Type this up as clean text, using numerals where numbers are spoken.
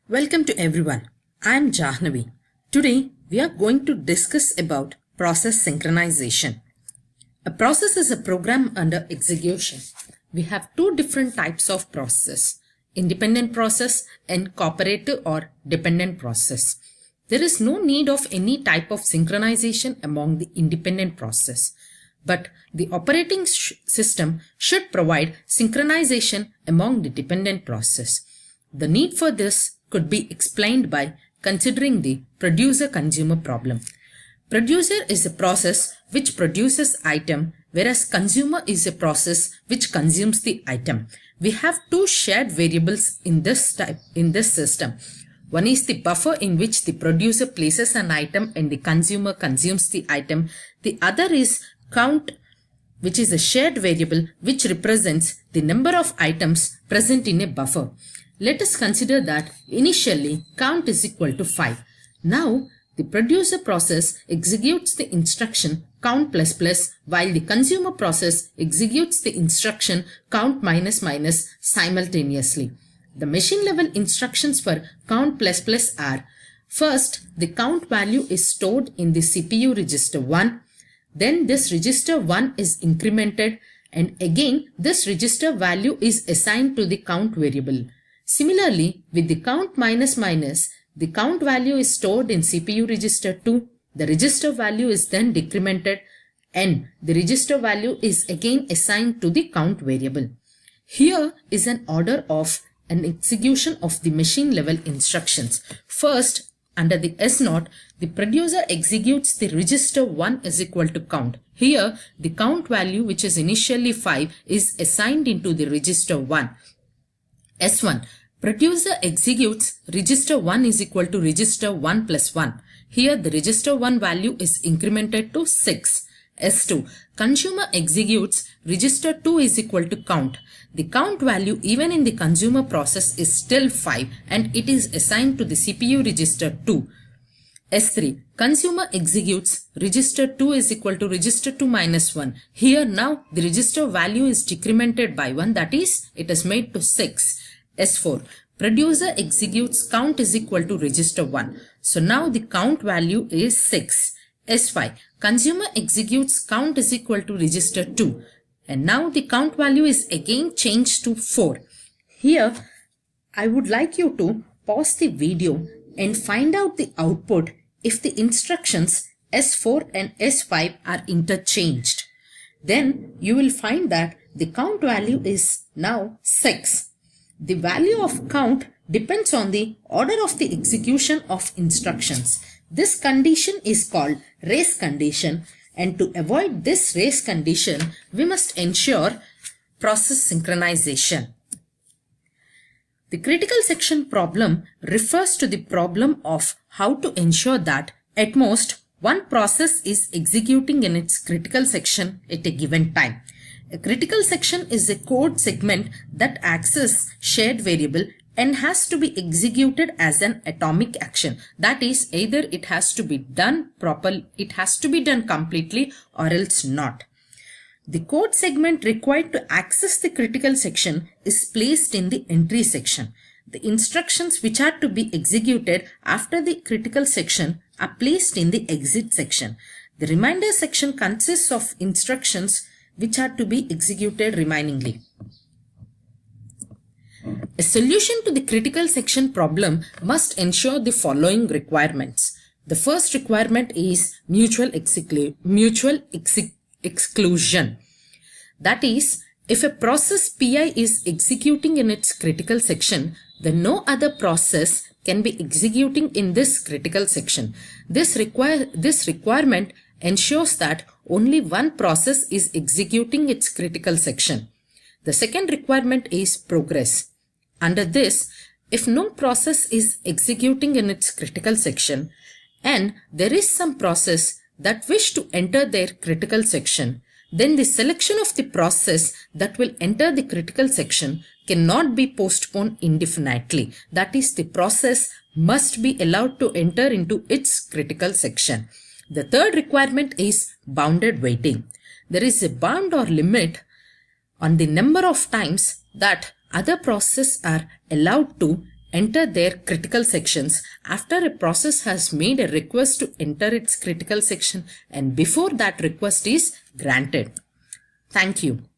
Welcome to everyone. I am Jahnavi. Today we are going to discuss about process synchronization. A process is a program under execution. We have two different types of process: independent process and cooperative or dependent process. There is no need of any type of synchronization among the independent process, but the operating system should provide synchronization among the dependent process. The need for this could be explained by considering the producer-consumer problem. Producer is a process which produces item, whereas consumer is a process which consumes the item. We have two shared variables in this system. One is the buffer in which the producer places an item and the consumer consumes the item. The other is count, which is a shared variable which represents the number of items present in a buffer. Let us consider that initially count is equal to 5. Now the producer process executes the instruction count plus plus, while the consumer process executes the instruction count minus minus simultaneously. The machine level instructions for count plus plus are: first, the count value is stored in the CPU register 1. Then this register 1 is incremented, and again this register value is assigned to the count variable. Similarly, with the count minus minus, the count value is stored in CPU register 2. The register value is then decremented and the register value is again assigned to the count variable. Here is an order of an execution of the machine level instructions. First, under the S0, the producer executes the register 1 is equal to count. Here, the count value, which is initially 5, is assigned into the register 1. S1, producer executes register 1 is equal to register 1 plus 1. Here the register 1 value is incremented to 6. S2, consumer executes register 2 is equal to count. The count value even in the consumer process is still 5 and it is assigned to the CPU register 2. S3, consumer executes register 2 is equal to register 2 minus 1. Here now the register value is decremented by 1, that is, it is made to 6. S4, producer executes count is equal to register 1. So now the count value is 6. S5, consumer executes count is equal to register 2. And now the count value is again changed to 4. Here, I would like you to pause the video and find out the output if the instructions S4 and S5 are interchanged. Then you will find that the count value is now 6. The value of count depends on the order of the execution of instructions. This condition is called race condition, and to avoid this race condition, we must ensure process synchronization. The critical section problem refers to the problem of how to ensure that at most one process is executing in its critical section at a given time. A critical section is a code segment that accesses shared variable and has to be executed as an atomic action. That is, either it has to be done properly, it has to be done completely, or else not. The code segment required to access the critical section is placed in the entry section. The instructions which are to be executed after the critical section are placed in the exit section. The remainder section consists of instructions which are to be executed remainingly. A solution to the critical section problem must ensure the following requirements. The first requirement is mutual exclusion. That is, if a process Pi is executing in its critical section, then no other process can be executing in this critical section. This requirement ensures that only one process is executing its critical section. The second requirement is progress. Under this, if no process is executing in its critical section and there is some process that wish to enter their critical section, then the selection of the process that will enter the critical section cannot be postponed indefinitely. That is, the process must be allowed to enter into its critical section. The third requirement is bounded waiting. There is a bound or limit on the number of times that other processes are allowed to enter their critical sections after a process has made a request to enter its critical section and before that request is granted. Thank you.